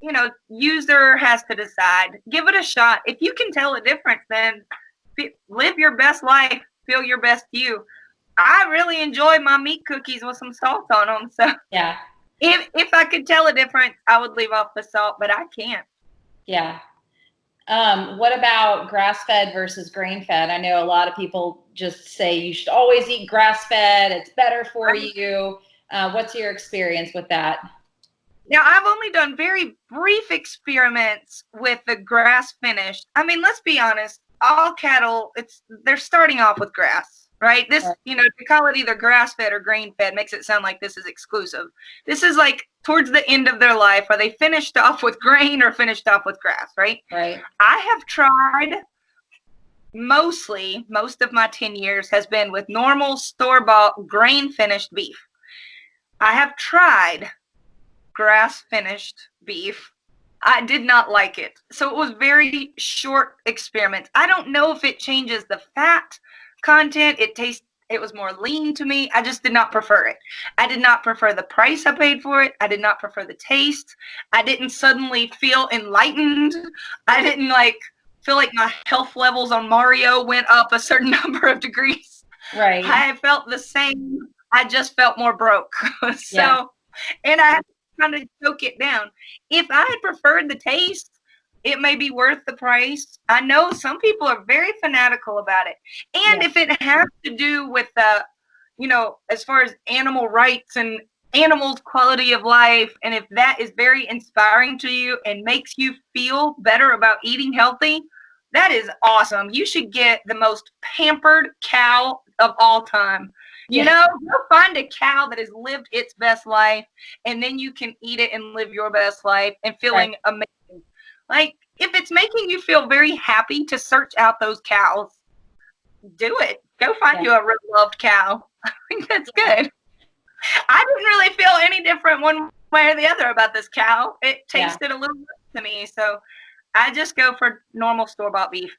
you know, user has to decide. Give it a shot. If you can tell a difference, then live your best life. Feel your best you. I really enjoy my meat cookies with some salt on them. So yeah, if I could tell a difference, I would leave off the salt, but I can't. Yeah. What about grass-fed versus grain-fed? I know a lot of people just say you should always eat grass-fed. It's better for you. What's your experience with that? Now, I've only done very brief experiments with the grass finished. I mean, let's be honest. All cattle, they're starting off with grass, right? This, you know, to call it either grass-fed or grain-fed makes it sound like this is exclusive. This is like towards the end of their life. Are they finished off with grain or finished off with grass, right? Right. I have tried most of my 10 years has been with normal store-bought grain-finished beef. I have tried grass-finished beef. I did not like it. So it was very short experiment. I don't know if it changes the fat content. It was more lean to me. I just did not prefer it. I did not prefer the price I paid for it. I did not prefer the taste. I didn't suddenly feel enlightened. I didn't feel like my health levels on Mario went up a certain number of degrees. Right. I felt the same. I just felt more broke. And I had to kind of choke it down. If I had preferred the taste, it may be worth the price. I know some people are very fanatical about it. And if it has to do with, you know, as far as animal rights and animals' quality of life, and if that is very inspiring to you and makes you feel better about eating healthy, that is awesome. You should get the most pampered cow of all time. You know, go find a cow that has lived its best life, and then you can eat it and live your best life and feeling amazing. Like, if it's making you feel very happy to search out those cows, do it. Go find you a real loved cow. I think that's good. I didn't really feel any different one way or the other about this cow. It tasted a little good to me, so I just go for normal store-bought beef.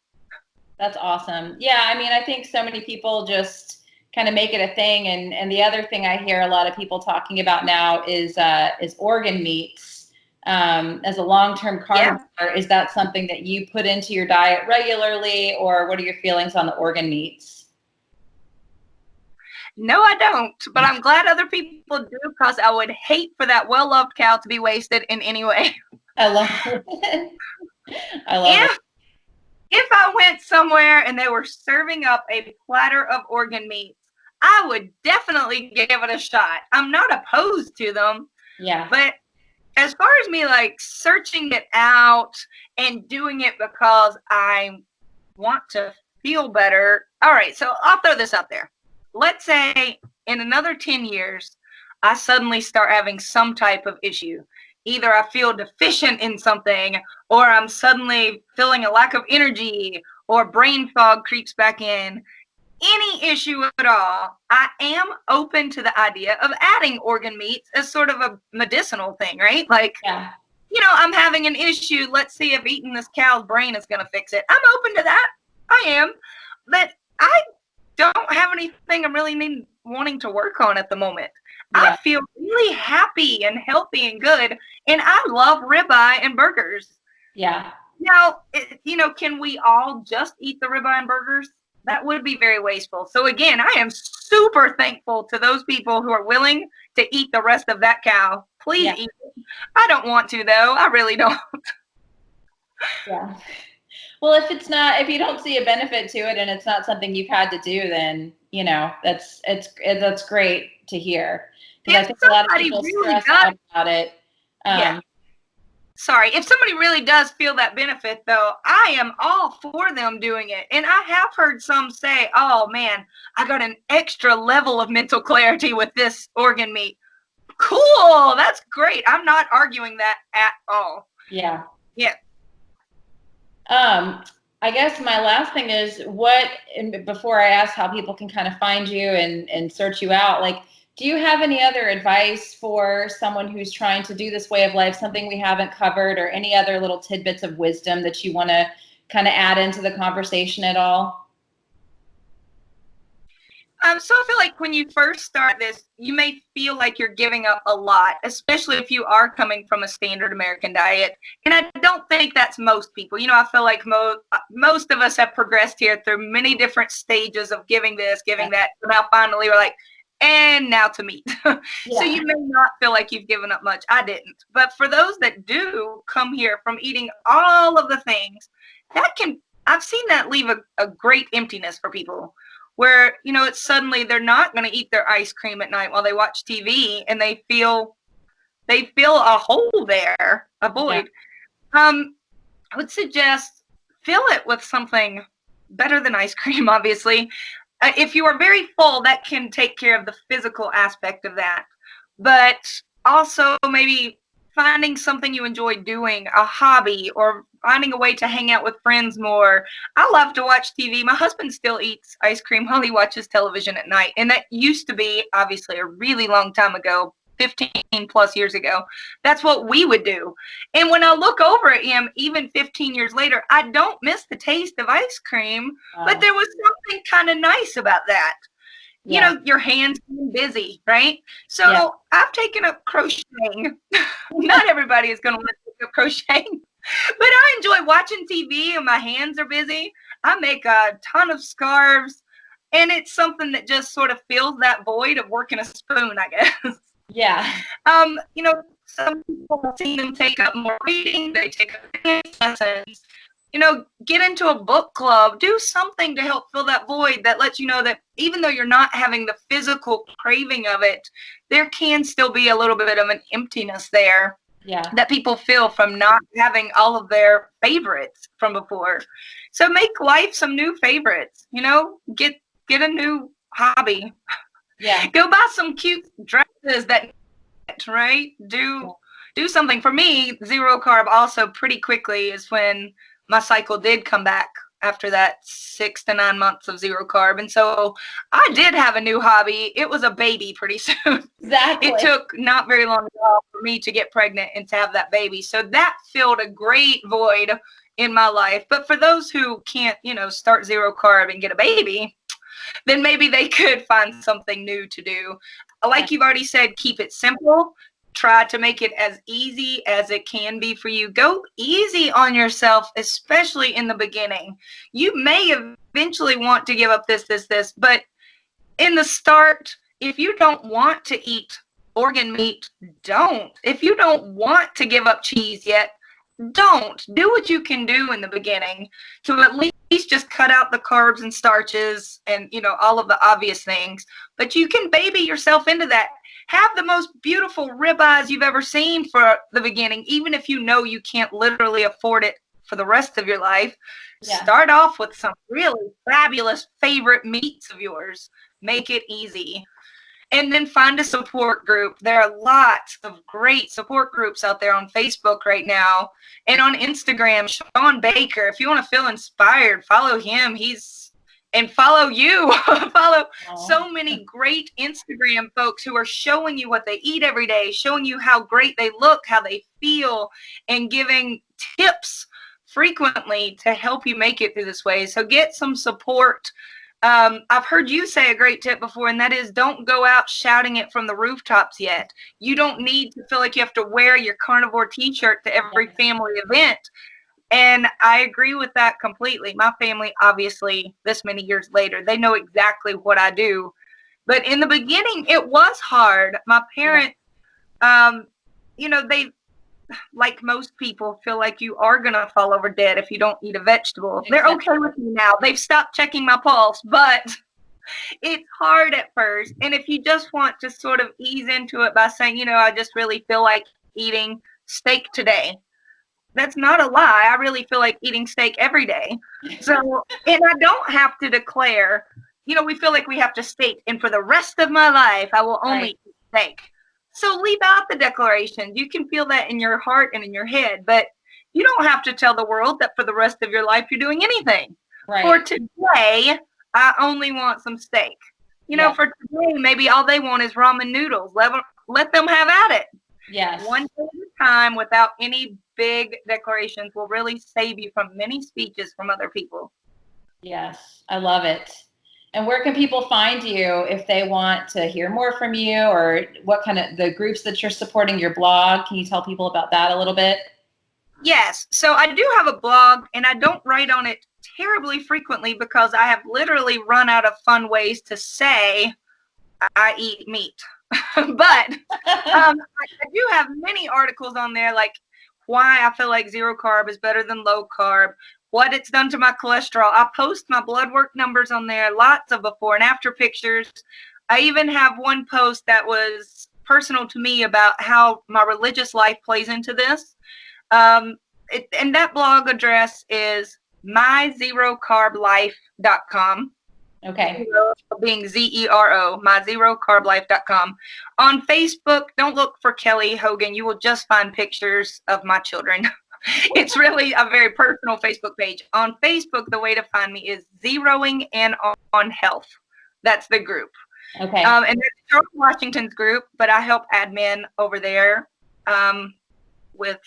That's awesome. Yeah, I mean, I think so many people just kind of make it a thing, and the other thing I hear a lot of people talking about now is organ meats. As a long-term carnivore, is that something that you put into your diet regularly, or what are your feelings on the organ meats? No, I don't, but I'm glad other people do, because I would hate for that well-loved cow to be wasted in any way. I love it. I love it. If I went somewhere and they were serving up a platter of organ meats, I would definitely give it a shot. I'm not opposed to them. Yeah. But as far as me searching it out and doing it because I want to feel better. All right, so I'll throw this out there. Let's say in another 10 years, I suddenly start having some type of issue. Either I feel deficient in something, or I'm suddenly feeling a lack of energy, or brain fog creeps back in. Any issue at all, I am open to the idea of adding organ meats as sort of a medicinal thing, right? You know, I'm having an issue. Let's see if eating this cow's brain is going to fix it. I'm open to that. I am. But I don't have anything I'm really wanting to work on at the moment. I feel really happy and healthy and good, and I love ribeye and burgers. Yeah. Now, you know, can we all just eat the ribeye and burgers? That would be very wasteful. So again, I am super thankful to those people who are willing to eat the rest of that cow. Please eat it. I don't want to, though. I really don't. Yeah. Well, if you don't see a benefit to it and it's not something you've had to do, then, you know, that's great to hear. Because I If think a lot of somebody people really stress does, out about it. yeah. Sorry, if somebody really does feel that benefit, though, I am all for them doing it. And I have heard some say, oh man, I got an extra level of mental clarity with this organ meat. Cool, that's great. I'm not arguing that at all. Yeah. Yeah. I guess my last thing is before I ask how people can kind of find you and search you out, like, do you have any other advice for someone who's trying to do this way of life, something we haven't covered, or any other little tidbits of wisdom that you want to kind of add into the conversation at all? So I feel like when you first start this, you may feel like you're giving up a lot, especially if you are coming from a standard American diet. And I don't think that's most people. You know, I feel like most of us have progressed here through many different stages of giving this, giving that. So now finally we're like, and now to meat. So you may not feel like you've given up much. I didn't. But for those that do come here from eating all of the things, I've seen that leave a great emptiness for people, where, you know, it's suddenly they're not going to eat their ice cream at night while they watch TV, and they feel a hole there, a void. I would suggest fill it with something better than ice cream, obviously. If you are very full, that can take care of the physical aspect of that. But also maybe finding something you enjoy doing, a hobby, or finding a way to hang out with friends more. I love to watch TV. My husband still eats ice cream while he watches television at night. And that used to be, obviously, a really long time ago, 15 plus years ago. That's what we would do. And when I look over at him, even 15 years later, I don't miss the taste of ice cream, but there was something kind of nice about that. You know, your hands being busy, right? So I've taken up crocheting. Not everybody is going to want to take up crocheting, but I enjoy watching TV and my hands are busy. I make a ton of scarves, and it's something that just sort of fills that void of working a spoon, I guess. Yeah. You know, some people have seen them take up more reading, they take up dance lessons. You know, get into a book club, do something to help fill that void that lets you know that even though you're not having the physical craving of it, there can still be a little bit of an emptiness there that people feel from not having all of their favorites from before. So make life some new favorites, you know, get a new hobby. Go buy some cute dresses right? Do something. For me, zero carb also pretty quickly is when my cycle did come back after that 6 to 9 months of zero carb. And so I did have a new hobby. It was a baby pretty soon. Exactly. It took not very long at all for me to get pregnant and to have that baby. So that filled a great void in my life. But for those who can't, you know, start zero carb and get a baby, then maybe they could find something new to do. Like you've already said, keep it simple. Try to make it as easy as it can be for you. Go easy on yourself, especially in the beginning. You may eventually want to give up this, but in the start, if you don't want to eat organ meat, don't. If you don't want to give up cheese yet, don't. Do what you can do in the beginning to at least just cut out the carbs and starches and, you know, all of the obvious things. But you can baby yourself into that. Have the most beautiful ribeyes you've ever seen for the beginning, even if you know you can't literally afford it for the rest of your life. Start off with some really fabulous favorite meats of yours. Make it easy. And then find a support group. There are lots of great support groups out there on Facebook right now and on Instagram. Sean Baker, if you want to feel inspired, follow him. And follow you. Follow so many great Instagram folks who are showing you what they eat every day, showing you how great they look, how they feel, and giving tips frequently to help you make it through this way. So get some support. I've heard you say a great tip before, and that is don't go out shouting it from the rooftops yet. You don't need to feel like you have to wear your carnivore t-shirt to every family event. And I agree with that completely. My family, obviously, this many years later, they know exactly what I do. But in the beginning, it was hard. My parents, you know, they like most people, feel like you are going to fall over dead if you don't eat a vegetable. They're okay with me now. They've stopped checking my pulse, but it's hard at first. And if you just want to sort of ease into it by saying, you know, I just really feel like eating steak today. That's not a lie. I really feel like eating steak every day. So, and I don't have to declare, you know, we feel like we have to state, and for the rest of my life, I will only eat steak. So leave out the declarations. You can feel that in your heart and in your head, but you don't have to tell the world that for the rest of your life you're doing anything. Right. For today, I only want some steak. You know, for today, maybe all they want is ramen noodles. Let them have at it. Yes. One day at a time without any big declarations will really save you from many speeches from other people. Yes, I love it. And where can people find you if they want to hear more from you, or what kind of the groups that you're supporting, your blog? Can you tell people about that a little bit? Yes. So I do have a blog, and I don't write on it terribly frequently because I have literally run out of fun ways to say I eat meat. But I do have many articles on there, like why I feel like zero carb is better than low carb, what it's done to my cholesterol. I post my blood work numbers on there, lots of before and after pictures. I even have one post that was personal to me about how my religious life plays into this. And that blog address is myzerocarblife.com. Okay. Zero being ZERO, myzerocarblife.com. On Facebook, don't look for Kelly Hogan. You will just find pictures of my children. It's really a very personal Facebook page. On Facebook, the way to find me is Zeroing In on Health. That's the group. Okay. And that's George Washington's group, but I help admin over there with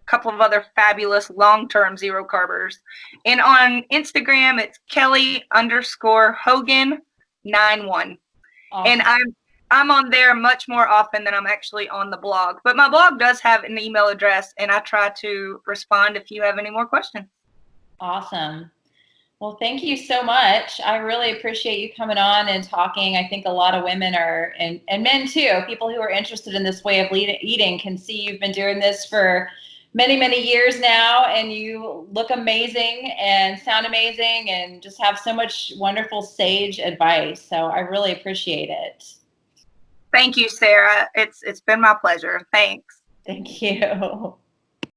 couple of other fabulous long-term zero carbers. And on Instagram, it's Kelly_Hogan91. Awesome. And I'm on there much more often than I'm actually on the blog. But my blog does have an email address, and I try to respond if you have any more questions. Awesome. Well, thank you so much. I really appreciate you coming on and talking. I think a lot of women are, and men too, people who are interested in this way of eating can see you've been doing this for many, many years now, and you look amazing and sound amazing and just have so much wonderful sage advice. So I really appreciate it. Thank you, Sarah. It's been my pleasure. Thanks. Thank you.